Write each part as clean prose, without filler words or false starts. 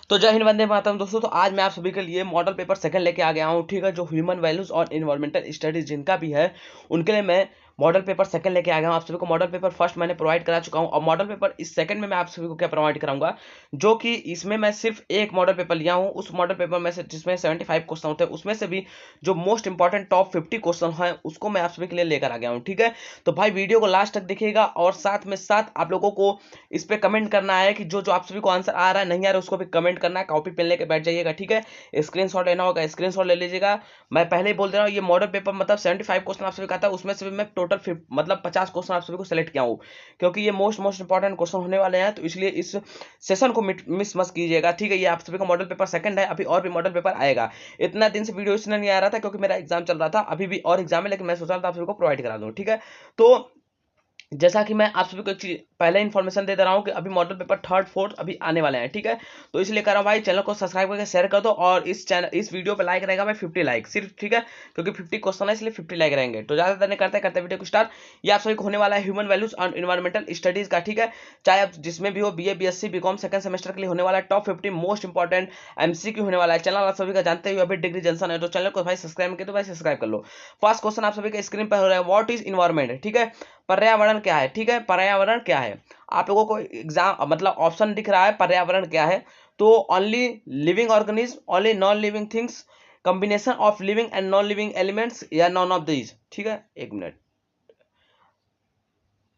तो जय हिंद वंदे मातरम दोस्तों। तो आज मैं आप सभी के लिए मॉडल पेपर सेकंड लेके आ गया हूँ। ठीक है, जो ह्यूमन वैल्यूज और इन्वायरमेंटल स्टडीज जिनका भी है उनके लिए मैं मॉडल पेपर सेकंड लेके आ गया हूँ। आप सभी को मॉडल पेपर फर्स्ट मैंने प्रोवाइड करा चुका हूँ और मॉडल पेपर इस सेकंड में मैं आप सभी को क्या प्रोवाइड कराऊंगा, जो कि इसमें मैं सिर्फ एक मॉडल पेपर लिया हूँ। उस मॉडल पेपर में से जिसमें 75 क्वेश्चन होते हैं उसमें से भी जो मोस्ट इंपॉर्टेंट टॉप 50 क्वेश्चन है उसको मैं आप सभी के लिए लेकर आ गया हूँ। ठीक है, तो भाई वीडियो को लास्ट तक देखिएगा और साथ में साथ आप लोगों को इस पे कमेंट करना है कि जो जो आप सभी को आंसर आ रहा है नहीं आ रहा है उसको भी कमेंट करना है। कॉपी पेन लेके बैठ जाइएगा। ठीक है, स्क्रीनशॉट लेना होगा, स्क्रीनशॉट ले लीजिएगा। मैं पहले ही बोल दे रहा हूँ, ये मॉडल पेपर मतलब 75 क्वेश्चन आप सभी का था, उसमें से भी मैं टोटल मतलब 50 क्वेश्चन आप सभी को सेलेक्ट किया हूँ, क्योंकि ये मोस्ट इंपॉर्टेंट क्वेश्चन होने वाले हैं। तो इसलिए इस सेशन को मिस मत कीजिएगा। ठीक है, ये आप सभी का मॉडल पेपर सेकंड है, अभी और भी मॉडल पेपर आएगा। इतना दिन से वीडियो इसलिए नहीं आ रहा था क्योंकि मेरा एग्जाम चल रहा था, अभी भी और एग्जाम है, लेकिन मैं सोच रहा था आप सभी को प्रोवाइड करा दूं। ठीक है, तो जैसा कि मैं आप सभी को एक चीज पहले इन्फॉर्मेशन दे रहा हूँ कि अभी मॉडल पेपर थर्ड फोर्थ अभी आने वाले हैं। ठीक है, तो इसलिए कर रहा हूँ भाई, चैनल को सब्सक्राइब करके शेयर कर दो और इस वीडियो पे लाइक रहेगा भाई 50 लाइक सिर्फ। ठीक है, क्योंकि 50 क्वेश्चन है इसलिए 50 लाइक रहेंगे। तो ज्यादा नहीं करते वीडियो को स्टार्ट। ये आप सभी को होने वाला है ह्यूमन वैल्यूज और इन्वायरमेंटल स्टडीज का। ठीक है, चाहे आप जिसमें भी हो, BA BSc BCom second semester के लिए होने वाला है टॉप 50 मोस्ट इंपॉर्टेंट एमसीक्यू होने वाला है। चैनल आप सभी का जानते हो अभी डिग्री जंक्शन है, तो चैनल को भाई सब्सक्राइब किया तो भाई सब्सक्राइब कर लो। फर्स्ट क्वेश्चन आप सभी के स्क्रीन पर हो रहा है, व्हाट इज इन्वायरमेंट। ठीक है, पर्यावरण क्या है। ठीक है, पर्यावरण क्या है, आप लोगों को एग्जाम मतलब ऑप्शन दिख रहा है पर्यावरण क्या है, तो only living organism, only non living things, combination of living and non living elements, या नॉन ऑफ दीज। ठीक है, एक मिनट,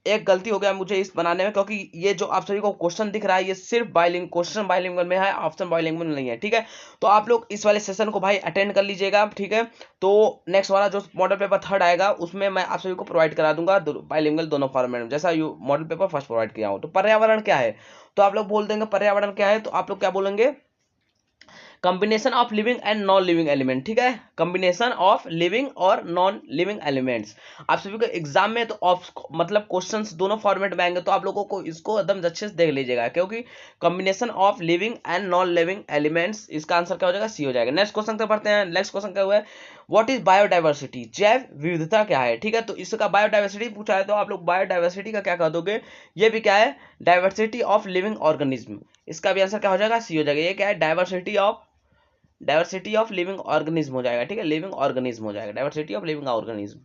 एक गलती हो गया मुझे इस बनाने में, क्योंकि ये जो आप सभी को क्वेश्चन दिख रहा है ये सिर्फ बाइलिंग क्वेश्चन बाइलिंगुअल में है, ऑप्शन बाइलिंगुअल नहीं है। ठीक है, तो आप लोग इस वाले सेशन को भाई अटेंड कर लीजिएगा। ठीक है, तो नेक्स्ट वाला जो मॉडल पेपर थर्ड आएगा उसमें मैं आप सभी को प्रोवाइड करा दूंगा बाइलिंगुअल दोनों फॉर्मेट में, जैसा you model paper first provide किया हूँ। तो पर्यावरण क्या है, तो आप लोग बोल देंगे पर्यावरण क्या है, तो आप लोग क्या बोलेंगे, combination of living and non living element. ठीक है, कॉम्बिनेशन ऑफ लिविंग और नॉन लिविंग एलिमेंट्स। आप सभी को एग्जाम में तो मतलब क्वेश्चंस दोनों फॉर्मेट में आएंगे, तो आप लोगों को इसको एकदम अच्छे से देख लीजिएगा, क्योंकि combination of living and non living elements, इसका आंसर क्या हो जाएगा, सी हो जाएगा। नेक्स्ट क्वेश्चन पे पढ़ते हैं। नेक्स्ट क्वेश्चन क्या हुआ है, व्हाट इज बायोडाइवर्सिटी, जैव विविधता क्या है। ठीक है, तो इसका बायोडाइवर्सिटी पूछा है तो आप लोग बायोडाइवर्सिटी का क्या कह दोगे, ये भी क्या है, डाइवर्सिटी ऑफ लिविंग ऑर्गेनिज्म। इसका भी आंसर क्या हो जाएगा, सी हो जाएगा। ये क्या है, डाइवर्सिटी ऑफ लिविंग ऑर्गेनिज्म हो जाएगा। ठीक है, लिविंग ऑर्गेनिज्म हो जाएगा, diversity of living organism.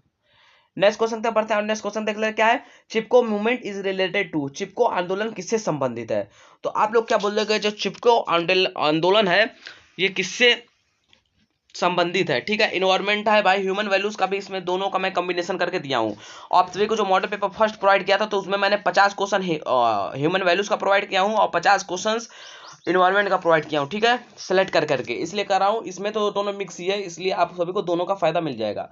Next question तक पढ़ते हैं। नेक्स्ट क्वेश्चन देख ले क्या है, चिपको मूवमेंट इज रिलेटेड टू, चिपको आंदोलन किससे संबंधित है। तो आप लोग क्या बोल रहे, जो चिपको आंदोलन है ये किससे संबंधित है। ठीक है, इन्वायरमेंट है भाई, ह्यूमन वैल्यूज का भी इसमें दोनों का मैं कॉम्बिनेशन करके दिया हूँ। आप सभी को जो मॉडल पेपर फर्स्ट प्रोवाइड किया था तो उसमें मैंने 50 क्वेश्चन ह्यूमन वैल्यूज का प्रोवाइड किया हूँ और 50 क्वेश्चन इन्वायरमेंट का प्रोवाइड किया हूँ। ठीक है, सेलेक्ट कर करके इसलिए कर रहा हूँ, इसमें तो दोनों मिक्स ही है, इसलिए आप सभी को दोनों का फायदा मिल जाएगा।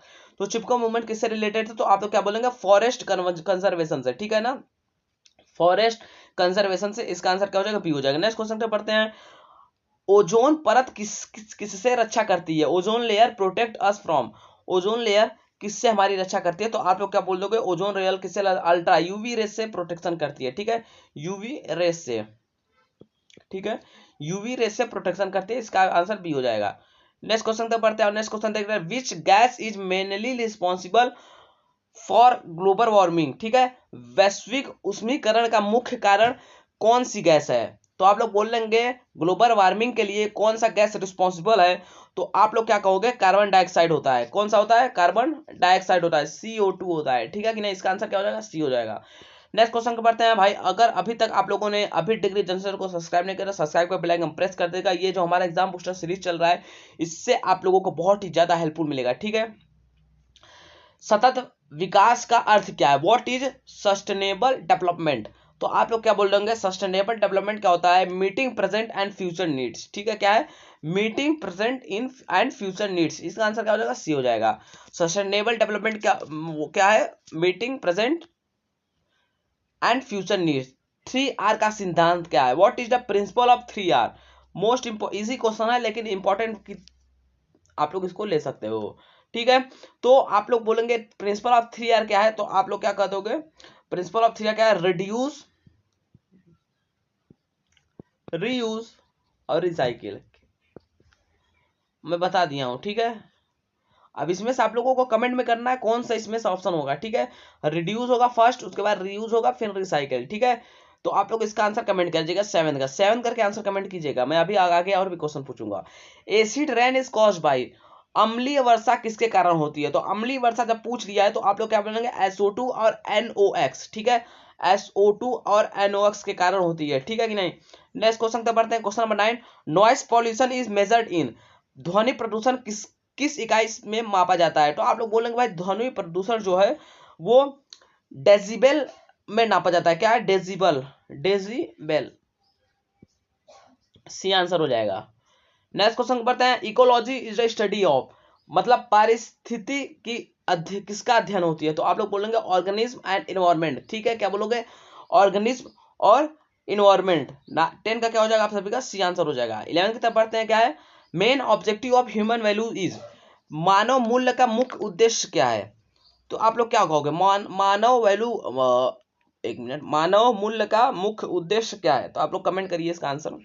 तो चिपको मूवमेंट किससे रिलेटेड है, तो आप लोग क्या बोलेंगे, फॉरेस्ट कंजर्वेशन से। ठीक है ना, फॉरेस्ट कंजर्वेशन से, इसका आंसर क्या हो जाएगा, बी हो जाएगा। नेक्स्ट क्वेश्चन पे पढ़ते हैं, ओजोन परत किससे रक्षा करती है, ozone layer protect us from, ozone layer किससे हमारी रक्षा करती है, तो आप लोग क्या बोल दोगे, ओजोन लेयर किससे, अल्ट्रा यूवी रेस से प्रोटेक्शन करती है। ठीक है, यूवी रेस से। ठीक है, यूवी रेस से प्रोटेक्शन करती है, इसका आंसर बी हो जाएगा। नेक्स्ट क्वेश्चन तक पढ़ते हैं और नेक्स्ट क्वेश्चन देख रहे हैं, which gas is mainly responsible for global warming. ठीक है, वैश्विक उष्मीकरण का मुख्य कारण कौन सी गैस है, तो आप लोग बोल लेंगे ग्लोबल वार्मिंग के लिए कौन सा गैस रिस्पॉन्सिबल है, तो आप लोग क्या कहोगे, कार्बन डाइऑक्साइड होता है। कौन सा होता है, कार्बन डाइऑक्साइड होता है, CO2 होता है। ठीक है कि नहीं, इसका आंसर क्या हो जाएगा, सी हो जाएगा। नेक्स्ट क्वेश्चन को पढ़ते हैं भाई, अगर अभी तक आप लोगों ने अभी डिग्री जंक्शन को सब्सक्राइब नहीं करा, सब्सक्राइब कर बेल आइकन प्रेस कर देगा। ये जो हमारा एग्जाम बूस्टर सीरीज चल रहा है इससे आप लोगों को बहुत ही ज्यादा हेल्पफुल मिलेगा। ठीक है, सतत विकास का अर्थ क्या है, व्हाट इज सस्टेनेबल डेवलपमेंट, तो आप लोग क्या बोल देंगे, सस्टेनेबल डेवलपमेंट क्या होता है, meeting present and future needs. ठीक है, क्या है, meeting present in and future needs, इसका आंसर क्या हो जाएगा, सी हो जाएगा। सस्टेनेबल डेवलपमेंट क्या है, meeting present and future needs. 3R का सिद्धांत क्या है, what is the principle of 3R, most easy question है लेकिन इंपॉर्टेंट, आप लोग इसको ले सकते हो। ठीक है, तो आप लोग बोलेंगे प्रिंसिपल ऑफ 3R क्या है, तो आप लोग क्या कह दोगे, प्रिंसिपल ऑफ 3R क्या है, रिड्यूस, रीयूज और रिसाइकिल, मैं बता दिया हूं। ठीक है, अब इसमें से आप लोगों को कमेंट में करना है कौन सा इसमें से ऑप्शन होगा। ठीक है, रिड्यूस होगा फर्स्ट, उसके बाद रीयूज होगा, फिर रिसाइकिल। ठीक है, तो आप लोग इसका आंसर कमेंट कीजिएगा 7 का, 7 करके आंसर कमेंट कीजिएगा। मैं अभी आगे और भी क्वेश्चन पूछूंगा। Acid rain is caused by, अम्लीय वर्षा किसके कारण होती है? तो अम्लीय वर्षा जब पूछ लिया है तो आप लोग क्या बोलेंगे? SO2 और NOx, ठीक है, SO2 और NOx के कारण होती है, ठीक है कि नहीं। नेक्स्ट क्वेश्चन तक बढ़ते हैं, question number 9, noise pollution is measured in, ध्वनि प्रदूषण किस किस इकाई में मापा जाता है? तो आप लोग बोलेंगे भाई ध्वनि प्रदूषण जो है वो डेसिबल में नापा जाता है। क्या है? डेसिबल, डेसिबल, सी आंसर हो जाएगा। नेक्स्ट क्वेश्चन बढ़ते हैं, ecology is the study of, मतलब पारिस्थिति की किसका अध्ययन होती है? तो आप लोग बोलेंगे ऑर्गेनिज्म एंड इन्वायरमेंट, ठीक है, क्या बोलोगे? ऑर्गेनिज्म और इन्वायरमेंट ना। 10 का क्या हो जाएगा आप सभी का? सी आंसर हो जाएगा। 11 की तरफ बढ़ते हैं, क्या है? Main objective of human value is, मानव मूल्य का मुख्य उद्देश्य क्या है? तो आप लोग क्या कहोगे? मानव वैल्यू, एक मिनट, मानव मूल्य का मुख्य उद्देश्य क्या है? तो आप लोग कमेंट करिए इसका आंसर।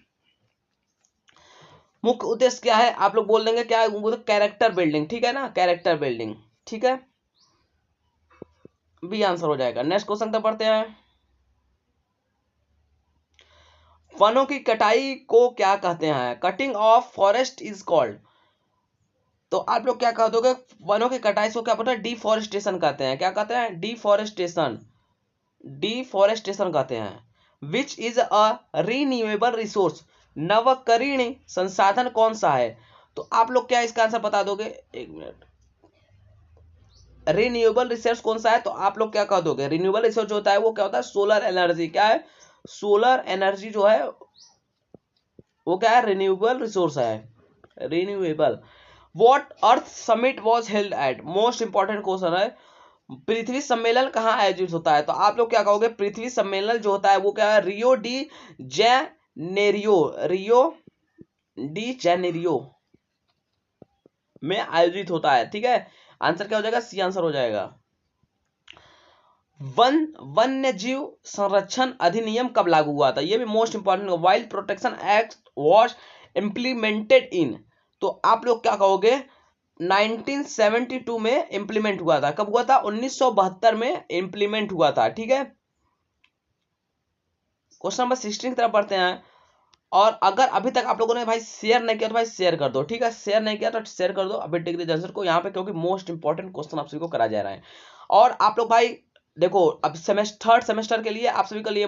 मुख्य उद्देश्य क्या है? आप लोग बोल देंगे क्या है? कैरेक्टर बिल्डिंग, ठीक है ना, कैरेक्टर बिल्डिंग, ठीक है, बी आंसर हो जाएगा। नेक्स्ट क्वेश्चन तक पढ़ते हैं, वनों की कटाई को क्या कहते हैं? Cutting of forest is called, तो आप लोग क्या कह दोगे? वनों की कटाई को क्या पता है? डिफॉरेस्टेशन कहते हैं। क्या कहते हैं? डिफॉरेस्टेशन, डिफॉरेस्टेशन कहते हैं। Which is a renewable resource, नवकरणीय संसाधन कौन सा है? तो आप लोग क्या इसका आंसर बता दोगे? एक मिनट, रिन्यूएबल रिसोर्स कौन सा है? तो आप लोग क्या कह दोगे? रिन्यूएबल रिसोर्स जो होता है वो क्या होता है? Solar energy. क्या है? सोलर एनर्जी जो है वो क्या है? रिन्यूएबल रिसोर्स है, renewable. What earth summit was held at, most important question है, पृथ्वी सम्मेलन कहाँ आयोजित होता है? तो आप लोग क्या कहोगे? पृथ्वी सम्मेलन जो होता है वो क्या है? Rio de Janeiro, Rio de Janeiro में आयोजित होता है, ठीक है। आंसर क्या हो जाएगा? सी आंसर हो जाएगा। वन्य जीव संरक्षण अधिनियम कब लागू हुआ था? ये भी most important. Wild protection act was implemented in, तो आप लोग क्या कहोगे? 1972 में इंप्लीमेंट हुआ था। कब हुआ था? 1972 में इंप्लीमेंट हुआ था, ठीक है। क्वेश्चन नंबर 16 की तरफ बढ़ते हैं, और अगर अभी तक आप लोगों ने भाई शेयर नहीं किया तो भाई शेयर कर दो, ठीक है, शेयर नहीं किया तो शेयर कर दो अभी डिग्री जंसर को यहाँ पे, क्योंकि मोस्ट इंपॉर्टेंट क्वेश्चन आप सभी को करा जा रहा है। और आप लोग भाई देखो, अब थर्ड सेमेस्टर के लिए आप सभी के लिए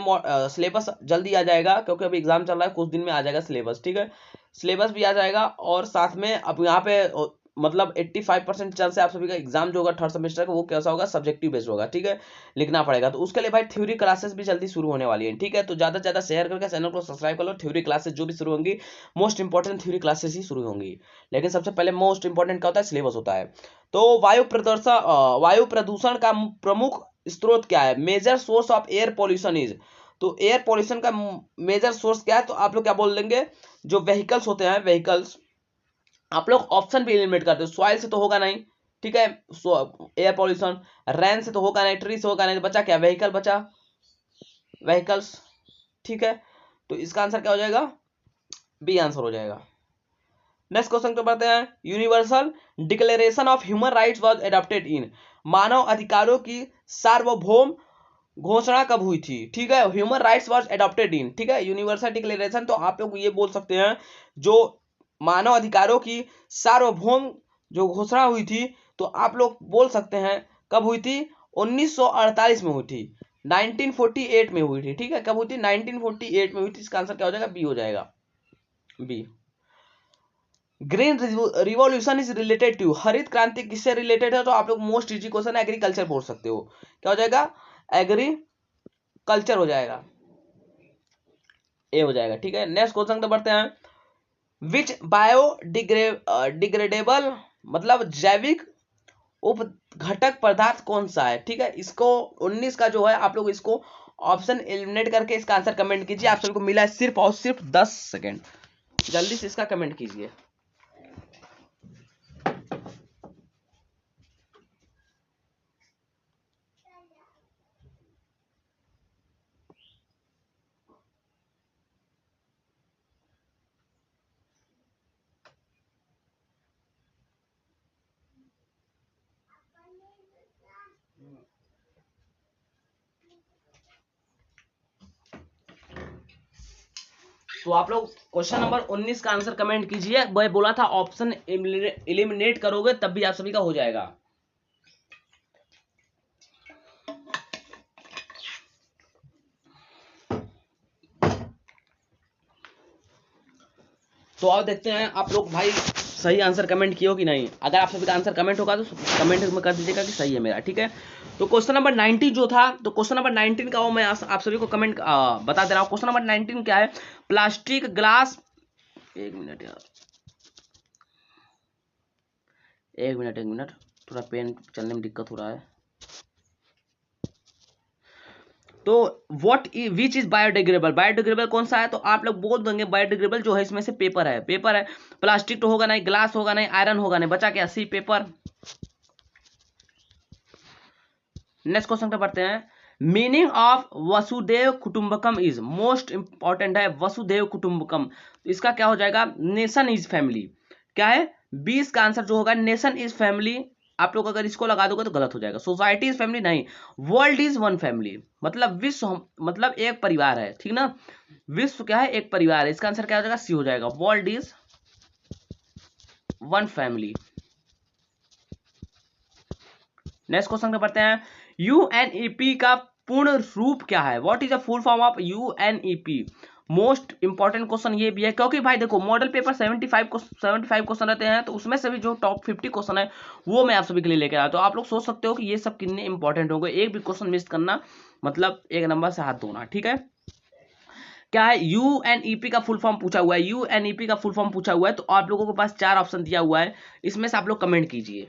सिलेबस जल्दी आ जाएगा, क्योंकि अभी एग्जाम चल रहा है, कुछ दिन में आ जाएगा सिलेबस, ठीक है, सिलेबस भी आ जाएगा। और साथ में अब यहाँ पे मतलब 85% चांस है आप सभी का एग्जाम जो होगा थर्ड सेमेस्टर का वो कैसा होगा? सब्जेक्टिव बेस्ड होगा, ठीक है, लिखना पड़ेगा। तो उसके लिए भाई थ्योरी क्लासेस भी जल्दी शुरू होने वाली है, ठीक है, तो ज्यादा से ज्यादा शेयर करके चैनल को सब्सक्राइब कर लो। थ्योरी क्लासेस जो भी शुरू होंगी, मोस्ट इंपॉर्टेंट थ्योरी क्लासेस ही शुरू होंगी, लेकिन सबसे पहले मोस्ट इंपॉर्टेंट क्या होता है? सिलेबस होता है। तो वायु प्रदूषण का प्रमुख स्रोत क्या है? Major source of air pollution is, तो एयर पॉल्यूशन का मेजर सोर्स क्या है? तो आप लोग क्या बोल देंगे? जो व्हीकल्स होते हैं, व्हीकल्स। आप लोग ऑप्शन भी एलिमिनेट करते हो, सॉइल से तो होगा नहीं, ठीक है, एयर पॉल्यूशन, रेन से तो होगा नहीं, ट्री से होगा नहीं, तो बचा क्या? व्हीकल बचा, व्हीकल्स, ठीक है। तो इसका आंसर क्या हो जाएगा? बी आंसर हो जाएगा। नेक्स्ट क्वेश्चन पे बढ़ते हैं, universal declaration of human rights was adopted in, मानव अधिकारों की सार्वभौम घोषणा कब हुई थी? ठीक है, human rights was adopted in, ठीक है, यूनिवर्सल डिक्लेरेशन, तो आप लोग ये बोल सकते हैं जो मानव अधिकारों की सार्वभौम जो घोषणा हुई थी, तो आप लोग बोल सकते हैं कब हुई थी? 1948 में हुई थी, 1948 में हुई थी, ठीक है, कब हुई थी? 1948 में हुई थी। इसका आंसर क्या हो जाएगा? बी हो जाएगा, B. Green revolution is related to, हरित क्रांति किससे रिलेटेड है? तो आप लोग मोस्ट इजी क्वेश्चन एग्रीकल्चर बोल सकते हो, क्या हो जाएगा? एग्रीकल्चर हो जाएगा, ए हो जाएगा, ठीक है। नेक्स्ट क्वेश्चन तो बढ़ते हैं, विच डिग्रेडेबल मतलब जैविक उपघटक पदार्थ कौन सा है? ठीक है, इसको 19 का जो है आप लोग इसको ऑप्शन एलिमिनेट करके इसका आंसर कमेंट कीजिए। आप सभी को मिला है सिर्फ और सिर्फ 10 सेकेंड, जल्दी से इसका कमेंट कीजिए। तो आप लोग क्वेश्चन नंबर 19 का आंसर कमेंट कीजिए। मैं बोला था ऑप्शन एलिमिनेट करोगे तब भी आप सभी का हो जाएगा। तो आप देखते हैं आप लोग भाई सही आंसर कमेंट किए हो कि नहीं। अगर आप सभी का आंसर कमेंट होगा तो कमेंट में कर दीजिएगा कि सही है मेरा, ठीक है। तो क्वेश्चन नंबर 19 जो था, तो क्वेश्चन नंबर 19 का वो मैं आप सभी को कमेंट बता दे रहा हूँ। क्वेश्चन नंबर 19 क्या है? प्लास्टिक ग्लास, एक मिनट यार, एक मिनट, थोड़ा पेन चलने में दिक्कत हो रहा है। तो what which is biodegradable, biodegradable कौन सा है? तो आप लोग बोल देंगे बायोडिग्रेडेबल जो है इसमें से पेपर है, पेपर है। प्लास्टिक तो होगा नहीं, ग्लास होगा नहीं, आयरन होगा नहीं, बचा क्या? सी, पेपर। नेक्स्ट क्वेश्चन पे पढ़ते हैं। मीनिंग ऑफ वसुदेव कुटुंबकम इज, मोस्ट इंपॉर्टेंट है वसुदेव कुटुंबकम। इसका क्या हो जाएगा? Nation is family. क्या है? 20 का आंसर जो होगा नेशन इज फैमिली। आप लोग अगर इसको लगा दोगे तो गलत हो जाएगा। सोसाइटी इज फैमिली नहीं, वर्ल्ड इज वन फैमिली, मतलब विश्व मतलब एक परिवार है, ठीक ना। विश्व क्या है? एक परिवार है। इसका आंसर क्या हो जाएगा? सी हो जाएगा, world is one family. Next question पे पढ़ते हैं। यूएनईपी का पूर्ण रूप क्या है? What is the full form of UNEP? Most important question ये भी है, क्योंकि भाई देखो मॉडल पेपर 75 क्वेश्चन रहते हैं, तो उसमें से भी जो टॉप 50 क्वेश्चन है वो मैं आप सभी के लिए लेकर आया। तो आप लोग सोच सकते हो कि ये सब कितने इंपॉर्टेंट होंगे। एक भी क्वेश्चन मिस करना मतलब एक नंबर से हाथ धोना, ठीक है। क्या है? यूएनईपी का फुल फॉर्म पूछा हुआ है, यूएनईपी का फुल फॉर्म पूछा हुआ है। तो आप लोगों के पास 4 ऑप्शन दिया हुआ है, इसमें से आप लोग कमेंट कीजिए।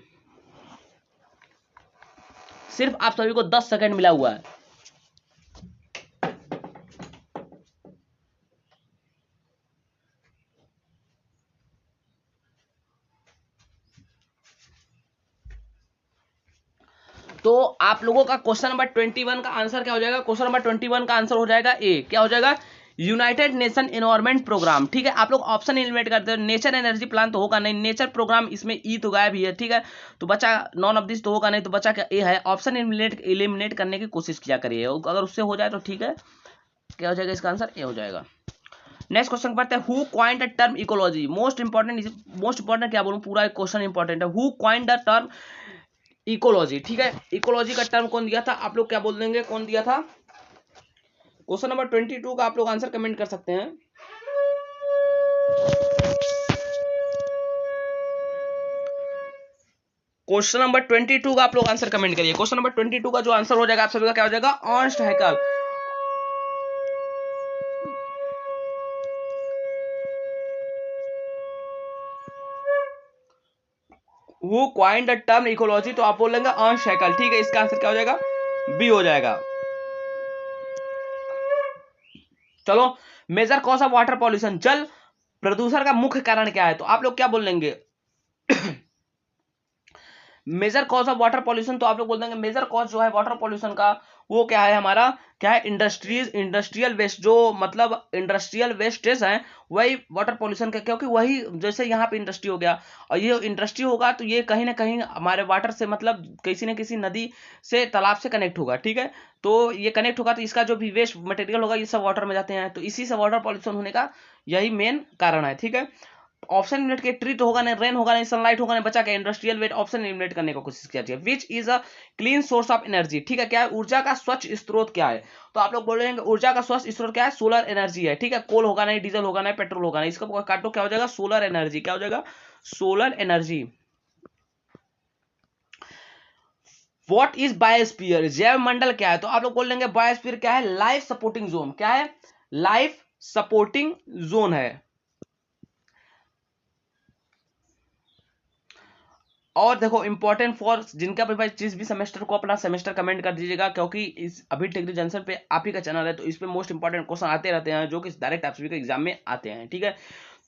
सिर्फ आप सभी को 10 सेकंड मिला हुआ है। तो आप लोगों का क्वेश्चन नंबर 21 का आंसर क्या हो जाएगा? क्वेश्चन नंबर 21 का आंसर हो जाएगा ए। क्या हो जाएगा? यूनाइटेड नेशन एनवायरमेंट प्रोग्राम, ठीक है। आप लोग ऑप्शन एलिमिनेट करते हो। नेचर एनर्जी प्लान तो होगा नहीं, नेचर प्रोग्राम इसमें ई तो गायब ही है, ठीक है। तो बचा नॉन ऑफ दिस तो होगा नहीं, तो बचा क्या? ए है। ऑप्शन एलिमिनेट करने की कोशिश किया करिए, अगर उससे हो जाए तो ठीक है। क्या हो जाएगा इसका आंसर? ए हो जाएगा। नेक्स्ट क्वेश्चन पढ़ते हैं। Who coined the term ecology? Most important क्या बोलूं, पूरा क्वेश्चन इंपॉर्टेंट है। Who coined the term ecology, ठीक है। इकोलॉजी का टर्म कौन दिया था? आप लोग क्या बोल देंगे कौन दिया था? क्वेश्चन नंबर 22 का आप लोग आंसर कमेंट कर सकते हैं। क्वेश्चन नंबर 22 का आप लोग आंसर कमेंट करिए। क्वेश्चन नंबर 22 का जो आंसर हो जाएगा आप सभी का क्या हो जाएगा? Ernst Hückel. Who coined the term ecology, तो आप बोलेंगे अर्नस्ट हैकेल, ठीक है। इसका आंसर क्या हो जाएगा? बी हो जाएगा। चलो, major cause of water pollution, जल प्रदूषण का मुख्य कारण क्या है? तो आप लोग क्या बोलेंगे? Major cause of water pollution, तो आप लोग बोल देंगे मेजर कॉज जो है वाटर पॉल्यूशन का वो क्या है हमारा? क्या है? इंडस्ट्रियल वेस्ट, जो मतलब इंडस्ट्रियल वेस्टेज है वही वाटर पॉल्यूशन का, क्योंकि वही जैसे यहाँ पे इंडस्ट्री हो गया और ये इंडस्ट्री होगा तो ये कहीं ना कहीं हमारे वाटर से मतलब किसी न किसी नदी से तालाब से कनेक्ट होगा, ठीक है। तो ये कनेक्ट होगा तो इसका जो भी वेस्ट मटेरियल होगा ये सब वाटर में जाते हैं, तो इसी से वाटर पॉल्यूशन होने का यही मेन कारण है, ठीक है। ऑप्शन एलिमिनेट के, ट्री तो होगा नहीं, रेन होगा नहीं, सनलाइट होगा नहीं, बचा क्या? Industrial wait. ऑप्शन एलिमिनेट करने की कोशिश किया जाए। Which is a clean source of energy, ठीक है। क्या है? ऊर्जा का स्वच्छ स्रोत क्या है? तो आप लोग बोल रहे हैं ऊर्जा का स्वच्छ स्रोत क्या है? सोलर एनर्जी है, ठीक है। कोल होगा नहीं, डीजल होगा नहीं, पेट्रोल होगा नहीं, इसका काटो, क्या हो जाएगा? Solar energy. क्या हो जाएगा? Solar energy. What is biosphere? जैव मंडल क्या है? तो आप लोग बोल देंगे बायोस्फीयर क्या है? Life supporting zone. क्या है? लाइफ सपोर्टिंग जोन है। और देखो इंपॉर्टेंट फॉर जिनका भी भाई जिस भी सेमेस्टर को अपना सेमेस्टर कमेंट कर दीजिएगा, क्योंकि इस अभी डिग्री जंक्शन पे आप ही का चैनल है, तो इस पे मोस्ट इंपॉर्टेंट क्वेश्चन आते रहते हैं जो कि डायरेक्ट आप सभी के एग्जाम में आते हैं, ठीक है।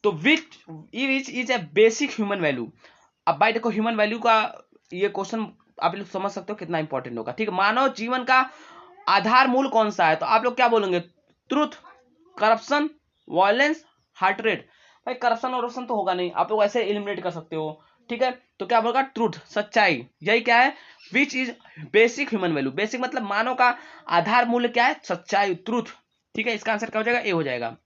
तो which is a basic human value. अब भाई देखो ह्यूमन वैल्यू का ये क्वेश्चन आप लोग समझ सकते हो कितना इंपॉर्टेंट होगा, ठीक है। मानव जीवन का आधार मूल कौन सा है? तो आप लोग क्या बोलेंगे? Truth, corruption, violence, heart rate. भाई करप्शन और तो होगा नहीं, आप लोग ऐसे एलिमिनेट कर सकते हो, ठीक है। तो क्या बोलेगा? ट्रूथ, सच्चाई। यही क्या है? Which is basic human value. Basic मतलब मानव का आधार मूल्य क्या है? सच्चाई, ट्रूथ, ठीक है। इसका आंसर क्या हो जाएगा? ए हो जाएगा।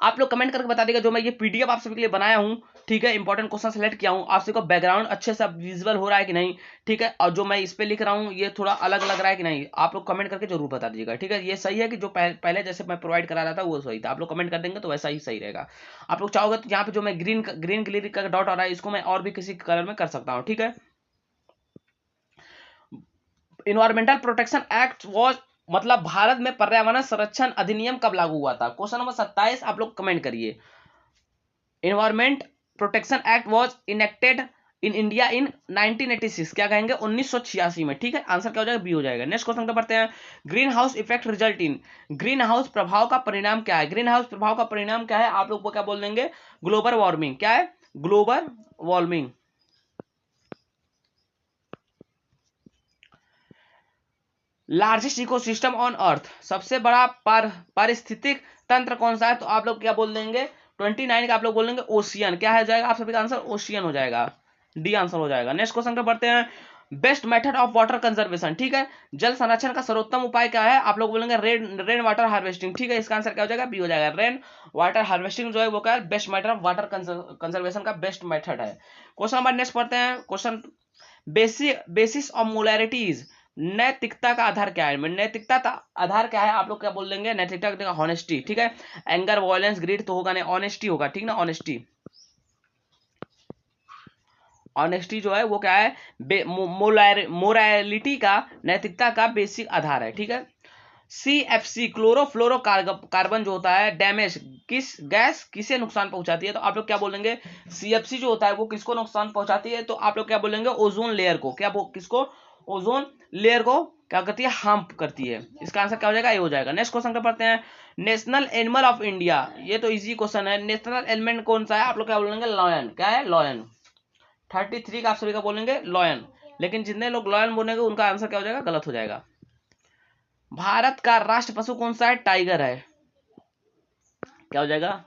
आप लोग कमेंट करके बता देगा। जो मैं ये पीडीएफ आप सभी के लिए बनाया हूँ, ठीक है, इंपॉर्टेंट क्वेश्चन सेलेक्ट किया हूँ, आप सभी को बैकग्राउंड अच्छे से विजुअल हो रहा है कि नहीं, ठीक है, और जो मैं इस पे लिख रहा हूँ ये थोड़ा अलग लग रहा है कि नहीं, आप लोग कमेंट करके जरूर बता दीजिएगा, ठीक है। ये सही है कि जो पहले जैसे मैं प्रोवाइड करा रहा था वो सही था, आप लोग कमेंट कर देंगे तो वैसा ही सही रहेगा। आप लोग चाहोगे तो यहाँ पे जो मैं ग्रीन ग्रीन का डॉट आ रहा है इसको मैं और भी किसी कलर में कर सकता हूँ, ठीक है। इन्वायरमेंटल प्रोटेक्शन एक्ट वॉज, मतलब भारत में पर्यावरण संरक्षण अधिनियम कब लागू हुआ था? क्वेश्चन नंबर 27 आप लोग कमेंट करिए। Environment protection act was enacted in India in 1986, क्या कहेंगे 1986 में, ठीक है। आंसर क्या हो जाएगा? बी हो जाएगा। नेक्स्ट क्वेश्चन पढ़ते हैं। Green house effect result in, green house प्रभाव का परिणाम क्या है? ग्रीन हाउस प्रभाव का परिणाम क्या है? आप लोग को क्या बोल देंगे? Global warming. क्या है? Global warming. Largest ecosystem on earth, सबसे बड़ा पारिस्थितिक तंत्र कौन सा है? तो आप लोग क्या बोल देंगे? 29 का आप लोग बोल देंगे ओशियन। क्या है जाएगा आप सभी का आंसर? ओशियन हो जाएगा, डी आंसर हो जाएगा। नेक्स्ट क्वेश्चन पे बढ़ते हैं। Best method of water conservation, ठीक है, जल संरक्षण का सर्वोत्तम उपाय क्या है? आप लोग बोलेंगे रेन वाटर हार्वेस्टिंग, ठीक है, इसका आंसर क्या हो जाएगा? बी हो जाएगा। रेन वाटर हार्वेस्टिंग जो है वो क्या है? Best method of water conservation का बेस्ट मेथड है। क्वेश्चन नंबर नेक्स्ट पढ़ते हैं। क्वेश्चन बेसिस ऑफ मोलैरिटीज, नैतिकता का आधार क्या है? नैतिकता का आधार क्या है? आप लोग क्या बोल देंगे? नैतिकता का हॉनेस्टी, ठीक है। एंगर, वायलेंस, ग्रीड तो होगा नहीं, ऑनेस्टी होगा, ठीक ना, ऑनेस्टी। ऑनेस्टी जो है वो क्या है? मोरालिटी का, नैतिकता का बेसिक आधार है, ठीक है। CFC क्लोरोफ्लोरो कार्बन जो होता है डैमेज, किस गैस किसे नुकसान पहुंचाती है? तो आप लोग क्या बोलेंगे? CFC जो होता है वो किसको नुकसान पहुंचाती है? तो आप लोग क्या बोलेंगे? ओजोन लेयर को। क्या किसको? ओजोन लेयर को क्या करती है? हार्म करती है। इसका आंसर क्या हो जाएगा? ये हो जाएगा। नेक्स्ट क्वेश्चन पढ़ते हैं। नेशनल एनिमल ऑफ इंडिया, ये तो इजी क्वेश्चन है। नेशनल एलिमेंट कौन सा है? आप लोग क्या बोलेंगे? लॉयन। क्या है? लॉयन। 33 का आप सभी का बोलेंगे लॉयन, लेकिन जितने लोग लॉयन बोलेंगे उनका आंसर क्या हो जाएगा? गलत हो जाएगा। भारत का राष्ट्र पशु कौन सा है? टाइगर है। क्या हो जाएगा?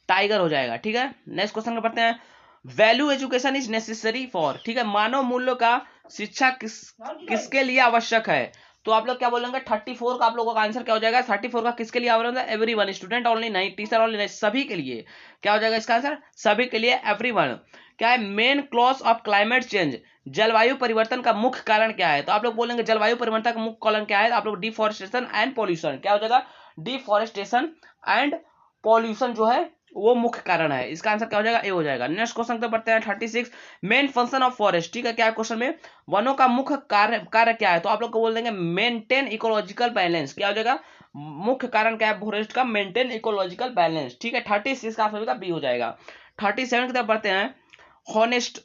टाइगर हो जाएगा, ठीक है। नेक्स्ट क्वेश्चन पढ़ते हैं। Value education is necessary for, ठीक है, मानव मूल्यों का शिक्षा किसके लिए आवश्यक है? तो आप लोग क्या बोलेंगे? 34 का आप लोगों का आंसर क्या हो जाएगा? 34 का किसके लिए आवश्यक है? एवरीवन, स्टूडेंट ओनली नहीं, टीचर ओनली नहीं, सभी के लिए। क्या हो जाएगा इसका आंसर? सभी के लिए, एवरीवन। क्या है? Main cause of climate change, जलवायु परिवर्तन का मुख्य कारण क्या है? तो आप लोग बोलेंगे जलवायु परिवर्तन का मुख्य कारण क्या है? आप लोग डिफॉरेस्टेशन एंड पॉल्यूशन। क्या हो जाएगा? डिफॉरेस्टेशन एंड पॉल्यूशन जो है वो मुख्य कारण है। इसका आंसर क्या हो जाएगा? ए हो जाएगा। नेक्स्ट क्वेश्चन तो बढ़ते हैं 36। मेन फंक्शन ऑफ फॉरेस्ट, ठीक है, क्या है क्वेश्चन में? वनों का मुख्य कार्य क्या है? तो आप लोग को बोल देंगे मेंटेन इकोलॉजिकल बैलेंस। क्या हो जाएगा? मुख्य कारण क्या है फॉरेस्ट का? मेंटेन इकोलॉजिकल बैलेंस, ठीक है। 36 का आप बी हो जाएगा। 37 की तरफ बढ़ते हैं।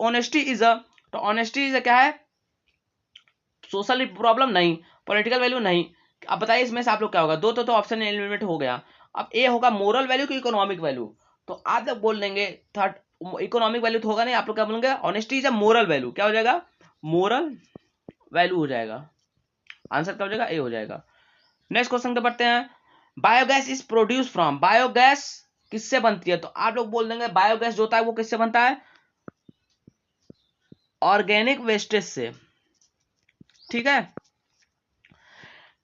ऑनेस्टी इज अ, तो ऑनेस्टी इज क्या है? सोशल प्रॉब्लम नहीं, पॉलिटिकल वैल्यू नहीं। अब बताइए इसमें से आप लोग क्या होगा? दो तो ऑप्शन एलिमिनेट हो गया। अब ए होगा मोरल वैल्यू की इकोनॉमिक वैल्यू। तो आप लोग बोल देंगे थर्ड, इकोनॉमिक वैल्यू तो होगा नहीं, आप लोग क्या बोलेंगे? Honesty is a moral value. क्या हो जाएगा? मोरल वैल्यू हो जाएगा। आंसर क्या हो जाएगा? ए हो जाएगा। नेक्स्ट क्वेश्चन पे बढ़ते हैं। Biogas is produce from, biogas किससे बनती है? तो आप लोग बोल देंगे बायोगैस जो होता है वो किससे बनता है? ऑर्गेनिक वेस्टेज से, ठीक है।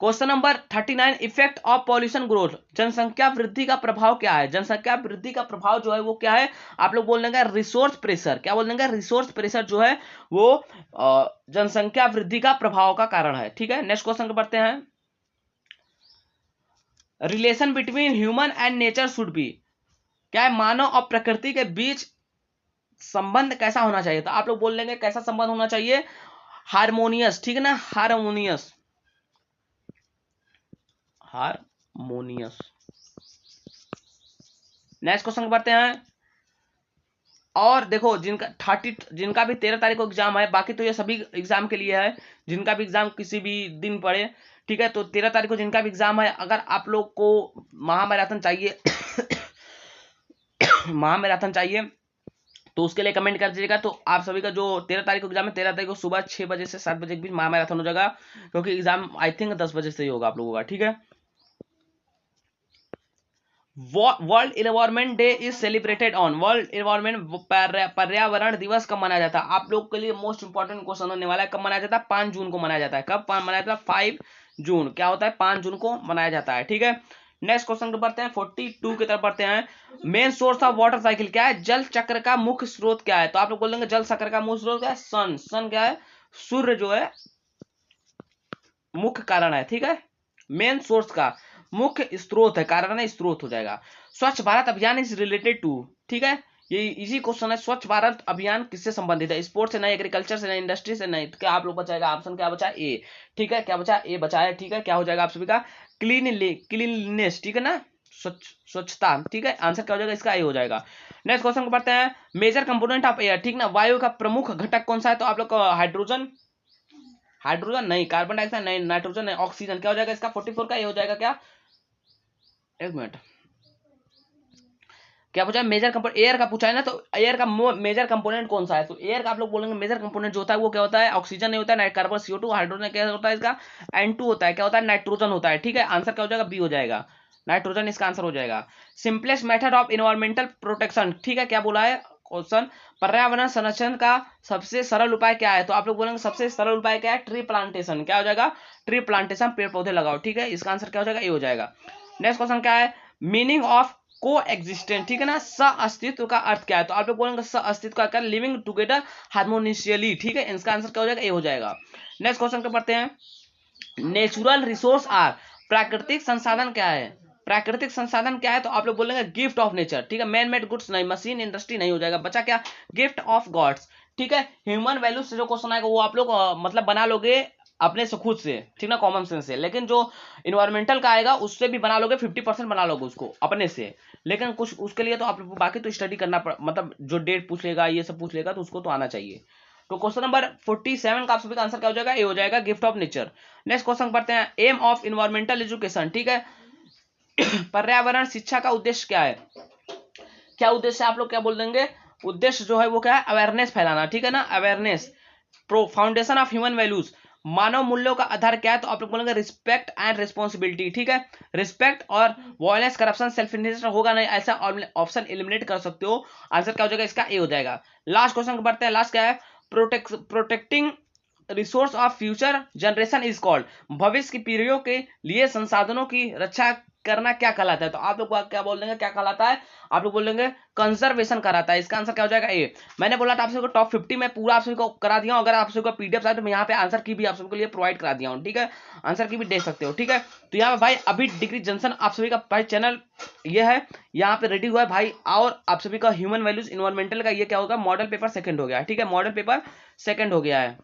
Question number 39। Effect of pollution growth, जनसंख्या वृद्धि का प्रभाव क्या है? जनसंख्या वृद्धि का प्रभाव जो है वो क्या है? आप लोग बोल देंगे रिसोर्स प्रेशर। क्या बोल देंगे? रिसोर्स प्रेशर जो है वो जनसंख्या वृद्धि का प्रभाव का कारण है, ठीक है। नेक्स्ट क्वेश्चन पे बढ़ते हैं। Relation between human and nature should be, क्या है? मानव और प्रकृति के बीच संबंध कैसा होना चाहिए? तो आप लोग बोल देंगे कैसा संबंध होना चाहिए? हारमोनियस, ठीक है ना, हारमोनियस, हारमोनियस। नेक्स्ट क्वेश्चन बढ़ते हैं। और देखो जिनका भी 13 तारीख को एग्जाम है, बाकी तो ये सभी एग्जाम के लिए है, जिनका भी एग्जाम किसी भी दिन पड़े, ठीक है। तो 13 तारीख को जिनका भी एग्जाम है, अगर आप लोग को महामैराथन चाहिए महामैराथन चाहिए तो उसके लिए कमेंट कर दीजिएगा। तो आप सभी का जो 13 तारीख को एग्जाम है, 13 तारीख को सुबह 6 बजे से 7 बजे के बीच महामैराथन हो जाएगा, क्योंकि एग्जाम आई थिंक 10 बजे से ही होगा आप लोगों का, ठीक है। World environment day is celebrated on, world environment पर्यावरण दिवस कब मनाया जाता है? आप लोग के लिए मोस्ट इंपॉर्टेंट क्वेश्चन होने वाला है। कब मनाया जाता है? 5 जून को मनाया जाता है। कब मनाया जाता है? 5 जून, क्या होता है 5 जून को मनाया जाता है। ठीक है, नेक्स्ट क्वेश्चन पे बढ़ते हैं, 42 की तरफ बढ़ते हैं। Main source of water cycle क्या है, जल चक्र का मुख्य स्रोत क्या है, तो आप लोग बोल देंगे जल चक्र का मुख्य स्रोत क्या है, सन। सन क्या है, सूर्य जो है मुख्य कारण है। ठीक है, मेन सोर्स का मुख्य स्रोत है, कारण है, स्रोत हो जाएगा। स्वच्छ भारत अभियान इज रिलेटेड टू, ठीक है, ये इजी क्वेश्चन है। स्वच्छ भारत अभियान किससे संबंधित है, स्पोर्ट्स से नहीं, एग्रीकल्चर से नहीं, इंडस्ट्री से नहीं, तो क्या आप लोग बचाएगा, ऑप्शन क्या बचा, ए। ठीक है, क्या बचा, ए बचा है। ठीक है, क्या हो जाएगा आप सभी का, क्लीनलीनेस, ठीक है ना, स्वच्छता। ठीक है, आंसर क्या हो जाएगा इसका, ए हो जाएगा। नेक्स्ट क्वेश्चन को पढ़ते हैं, मेजर कंपोनेंट ऑफ एयर, ठीक ना, वायु का प्रमुख घटक कौन सा है, तो आप लोग को हाइड्रोजन, हाइड्रोजन नहीं, कार्बन डाइऑक्साइड नहीं, नाइट्रोजन नहीं, ऑक्सीजन। क्या हो जाएगा इसका 44 का, ये हो जाएगा क्या, एक मिनट, क्या पूछा है, मेजर कंपोनेंट, एयर का पूछा है ना, तो एयर का मेजर कंपोनेंट कौन सा है, तो एयर का आप लोग बोलेंगे मेजर कंपोनेंट जो होता है वो क्या होता है, ऑक्सीजन नहीं होता है, कार्बन CO2, हाइड्रोजन क्या होता है इसका N2 होता है, क्या होता है, नाइट्रोजन होता है। ठीक है, आंसर क्या हो जाएगा, बी हो जाएगा, नाइट्रोजन इसका आंसर हो जाएगा। Simplest method of environmental protection, ठीक है, क्या बोला है क्वेश्चन, पर्यावरण संरक्षण का सबसे सरल उपाय क्या है, तो आप लोग बोलेंगे सबसे सरल उपाय क्या है, ट्री प्लांटेशन। क्या हो जाएगा, ट्री प्लांटेशन, पेड़ पौधे लगाओ। ठीक है, इसका आंसर क्या हो जाएगा, ये हो जाएगा। नेक्स्ट क्वेश्चन क्या है, मीनिंग ऑफ को एग्जिस्टेंस, ठीक है ना, सह-अस्तित्व का अर्थ क्या है, तो आप लोग बोलेंगे सह-अस्तित्व का क्या, लिविंग टुगेदर हार्मोनियसली। ठीक है, इसका आंसर क्या हो जाएगा, ये हो जाएगा। नेक्स्ट क्वेश्चन को पढ़ते हैं, नेचुरल रिसोर्स आर, प्राकृतिक संसाधन क्या है, प्राकृतिक संसाधन क्या है, तो आप लोग बोलेंगे गिफ्ट ऑफ नेचर। ठीक है, मैन मेड गुड्स नहीं, मशीन इंडस्ट्री नहीं हो जाएगा, बचा क्या, गिफ्ट ऑफ गॉड्स। ठीक है, ह्यूमन वैल्यूज से जो क्वेश्चन आएगा वो आप लोग मतलब बना लोगे अपने से खुद से, ठीक ना, कॉमन सेंस से, लेकिन जो इन्वायरमेंटल का आएगा उससे भी बना लोगे, 50% बना लोगे उसको अपने से, लेकिन कुछ उसके लिए तो आप लोग बाकी तो स्टडी करना मतलब जो डेट पूछ लेगा ये सब पूछ लेगा तो उसको तो आना चाहिए। तो क्वेश्चन नंबर 47 का आप सभी का आंसर क्या हो जाएगा, ए हो जाएगा, gift of nature. Next question पढ़ते हैं, एम ऑफ इन्वायरमेंटल एजुकेशन, ठीक है, पर्यावरण शिक्षा का उद्देश्य क्या है, क्या उद्देश्य आप लोग क्या बोल देंगे, उद्देश्य जो है वो क्या है, अवेयरनेस फैलाना। ठीक है ना, awareness. Foundation of human values, मानव मूल्यों का आधार क्या है, तो आप लोग बोलेंगे रिस्पेक्ट एंड रिस्पॉन्सिबिलिटी। ठीक है, रिस्पेक्ट और वायलेंस, करप्शन, सेल्फ इंटरेस्ट होगा नहीं, ऐसा ऑप्शन एलिमिनेट कर सकते हो। आंसर क्या हो जाएगा इसका, ए हो जाएगा। लास्ट क्वेश्चन बढ़ते हैं, लास्ट क्या है, protecting resource of future generation is called, भविष्य की पीढ़ियों के लिए संसाधनों की रक्षा करना क्या कहलाता है, तो आप लोग क्या बोल देंगे, क्या कहलाता है, आप लोग बोल देंगे कंजर्वेशन कराता है। इसका आंसर क्या हो जाएगा, ए। मैंने बोला था आप सबको टॉप 50 में पूरा आप सभी को करा दिया हूं, अगर आप सबको PDF आए तो मैं यहाँ पे आंसर की भी आप सबके लिए प्रोवाइड करा दिया हूँ। ठीक है, आंसर की भी देख सकते हो। ठीक है, तो यहाँ पे भाई अभी डिग्री जंक्शन आप सभी का भाई चैनल ये है, यहाँ पे रेडी हुआ है भाई, और आप सभी का ह्यूमन वैल्यूज इन्वायरमेंटल का ये क्या होगा, मॉडल पेपर सेकंड हो गया है। ठीक है, मॉडल पेपर सेकंड हो गया है।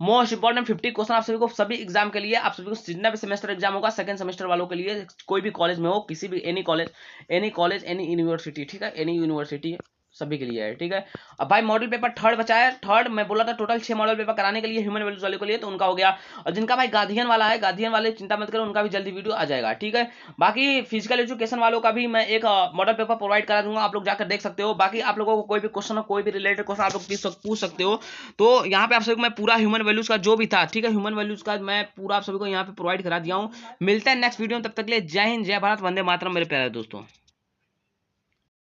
मोस्ट इंपॉर्टेंट 50 क्वेश्चन आप सभी को सभी एग्जाम के लिए, आप सभी को जितना भी सेमेस्टर एग्जाम होगा सेकंड सेमेस्टर वालों के लिए, कोई भी कॉलेज में हो, किसी भी एनी कॉलेज एनी यूनिवर्सिटी, ठीक है, एनी यूनिवर्सिटी सभी के लिए है। ठीक है, अब भाई मॉडल पेपर थर्ड बचा है, थर्ड मैं बोला था टोटल 6 मॉडल पेपर कराने के लिए ह्यूमन वैल्यूज वाले के लिए, तो उनका हो गया। और जिनका भाई गार्डियन वाला है, गार्डियन वाले चिंता मत करो, उनका भी जल्दी वीडियो आ जाएगा। ठीक है, बाकी फिजिकल एजुकेशन वालों का भी मैं एक मॉडल पेपर प्रोवाइड करा दूंगा, आप लोग जाकर देख सकते हो। बाकी आप लोगों को कोई भी क्वेश्चन हो, कोई भी रिलेटेड क्वेश्चन आप लोग पूछ सकते हो। तो यहाँ पे आप सभी को मैं पूरा ह्यूमन वैल्यूज का जो भी था, ठीक है, ह्यूमन वैल्यूज का मैं पूरा आप सभी को यहाँ पे प्रोवाइड करा दिया हूँ। मिलता है नेक्स्ट वीडियो में, तब तक के लिए जय हिंद, जय भारत, वंदे मातरम मेरे प्यारे दोस्तों।